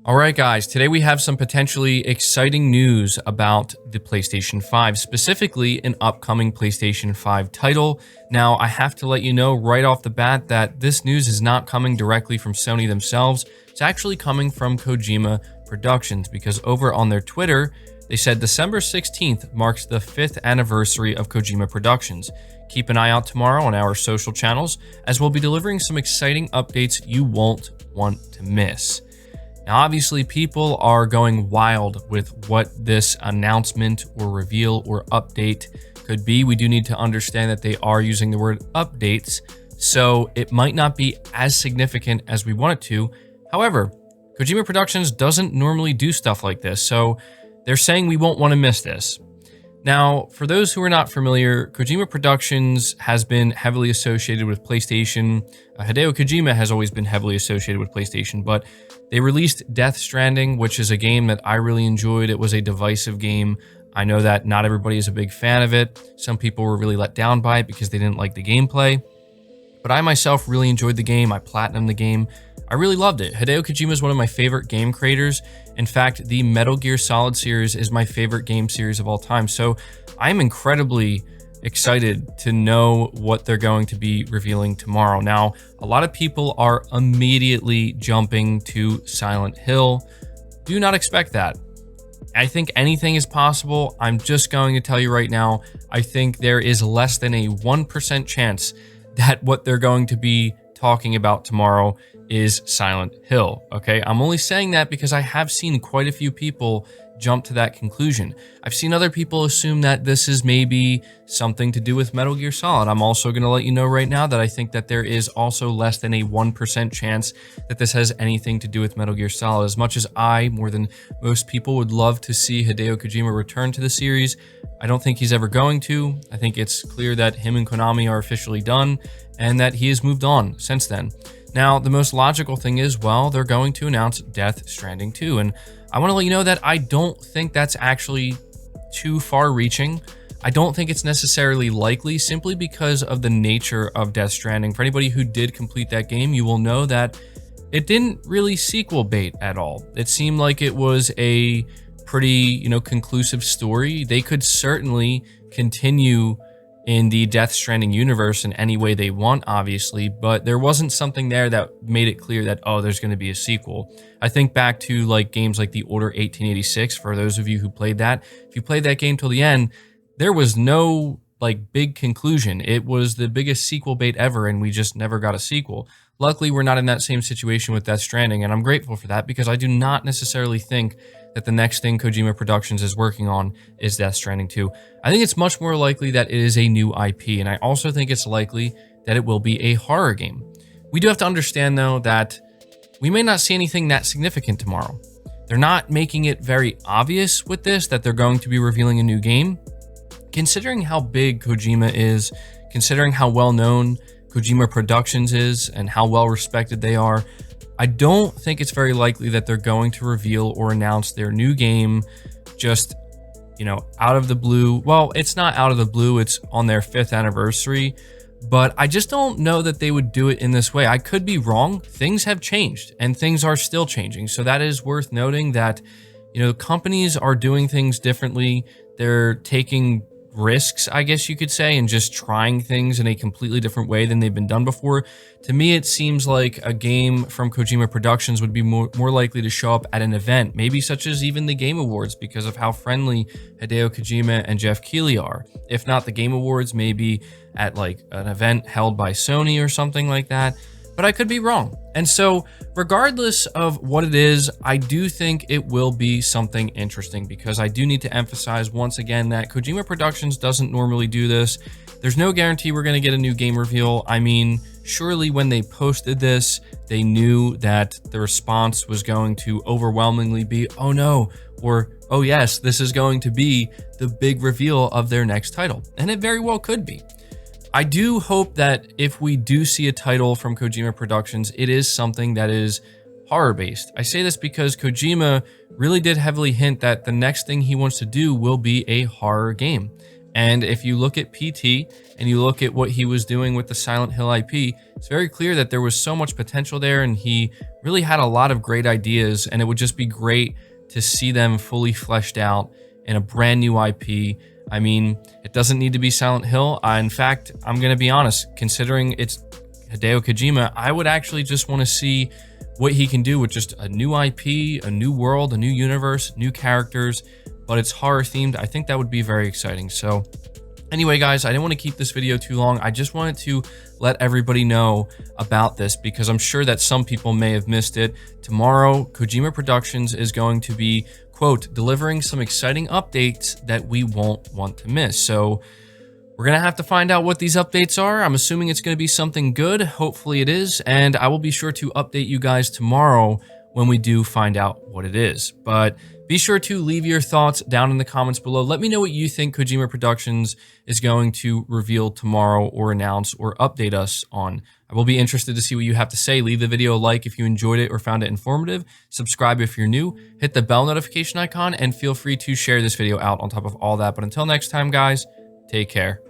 All right, guys, today we have some potentially exciting news about the PlayStation 5, specifically an upcoming PlayStation 5 title. Now, I have to let you know right off the bat that this news is not coming directly from Sony themselves. It's actually coming from Kojima Productions, because over on their Twitter, they said December 16th marks the 5th anniversary of Kojima Productions. Keep an eye out tomorrow on our social channels, as we'll be delivering some exciting updates you won't want to miss. Now, obviously, people are going wild with what this announcement or reveal or update could be. We do need to understand that they are using the word updates, so it might not be as significant as we want it to. However, Kojima Productions doesn't normally do stuff like this, so they're saying we won't want to miss this. Now, for those who are not familiar, Kojima Productions has been heavily associated with PlayStation. Hideo Kojima has always been heavily associated with PlayStation, but they released Death Stranding, which is a game that I really enjoyed. It was a divisive game. I know that not everybody is a big fan of it. Some people were really let down by it because they didn't like the gameplay. But I myself really enjoyed the game. I platinumed the game. I really loved it. Hideo Kojima is one of my favorite game creators. In fact, the Metal Gear Solid series is my favorite game series of all time. So I'm incredibly excited to know what they're going to be revealing tomorrow. Now, a lot of people are immediately jumping to Silent Hill. Do not expect that. I think anything is possible. I'm just going to tell you right now, I think there is less than a 1% chance that what they're going to be talking about tomorrow is Silent Hill, okay? I'm only saying that because I have seen quite a few people jump to that conclusion. I've seen other people assume that this is maybe something to do with Metal Gear Solid. I'm also going to let you know right now that I think that there is also less than a 1% chance that this has anything to do with Metal Gear Solid. As much as I, more than most people, would love to see Hideo Kojima return to the series, I don't think he's ever going to. I think it's clear that him and Konami are officially done and that he has moved on since then. Now, the most logical thing is, well, they're going to announce Death Stranding 2, and I want to let you know that I don't think that's actually too far-reaching. I don't think it's necessarily likely, simply because of the nature of Death Stranding. For anybody who did complete that game, you will know that it didn't really sequel bait at all. It seemed like it was a pretty, conclusive story. They could certainly continue in the Death Stranding universe in any way they want, obviously, but there wasn't something there that made it clear that, oh, there's going to be a sequel. I think back to games like The Order 1886, for those of you who played that. If you played that game till the end, there was no big conclusion. It was the biggest sequel bait ever, and we just never got a sequel. Luckily, we're not in that same situation with Death Stranding, and I'm grateful for that, because I do not necessarily think that the next thing Kojima Productions is working on is Death Stranding 2. I think it's much more likely that it is a new IP, and I also think it's likely that it will be a horror game. We do have to understand, though, that we may not see anything that significant tomorrow. They're not making it very obvious with this that they're going to be revealing a new game. Considering how big Kojima is, considering how well-known Kojima Productions is, and how well-respected they are, I don't think it's very likely that they're going to reveal or announce their new game just, out of the blue. Well, it's not out of the blue, it's on their 5th anniversary, but I just don't know that they would do it in this way. I could be wrong. Things have changed, and things are still changing. So that is worth noting that, companies are doing things differently. They're taking risks, I guess you could say, and just trying things in a completely different way than they've been done before. To me, it seems like a game from Kojima Productions would be more likely to show up at an event, maybe such as even the Game Awards, because of how friendly Hideo Kojima and Jeff Keighley are. If not the Game Awards, maybe at an event held by Sony or something like that. But I could be wrong. And so regardless of what it is, I do think it will be something interesting, because I do need to emphasize once again that Kojima Productions doesn't normally do this. There's no guarantee we're going to get a new game reveal. I mean, surely when they posted this, they knew that the response was going to overwhelmingly be, oh no, or oh yes, this is going to be the big reveal of their next title. And it very well could be. I do hope that if we do see a title from Kojima Productions, it is something that is horror-based. I say this because Kojima really did heavily hint that the next thing he wants to do will be a horror game. And if you look at PT and you look at what he was doing with the Silent Hill IP, it's very clear that there was so much potential there, and he really had a lot of great ideas, and it would just be great to see them fully fleshed out in a brand new IP. I mean, it doesn't need to be Silent Hill. In fact, I'm going to be honest, considering it's Hideo Kojima, I would actually just want to see what he can do with just a new IP, a new world, a new universe, new characters, but it's horror themed. I think that would be very exciting. So anyway, guys, I didn't want to keep this video too long. I just wanted to let everybody know about this because I'm sure that some people may have missed it. Tomorrow, Kojima Productions is going to be, quote, delivering some exciting updates that we won't want to miss. So we're going to have to find out what these updates are. I'm assuming it's going to be something good. Hopefully it is. And I will be sure to update you guys tomorrow when we do find out what it is. But be sure to leave your thoughts down in the comments below. Let me know what you think Kojima Productions is going to reveal tomorrow or announce or update us on. I will be interested to see what you have to say. Leave the video a like if you enjoyed it or found it informative. Subscribe if you're new. Hit the bell notification icon and feel free to share this video out on top of all that. But until next time, guys, take care.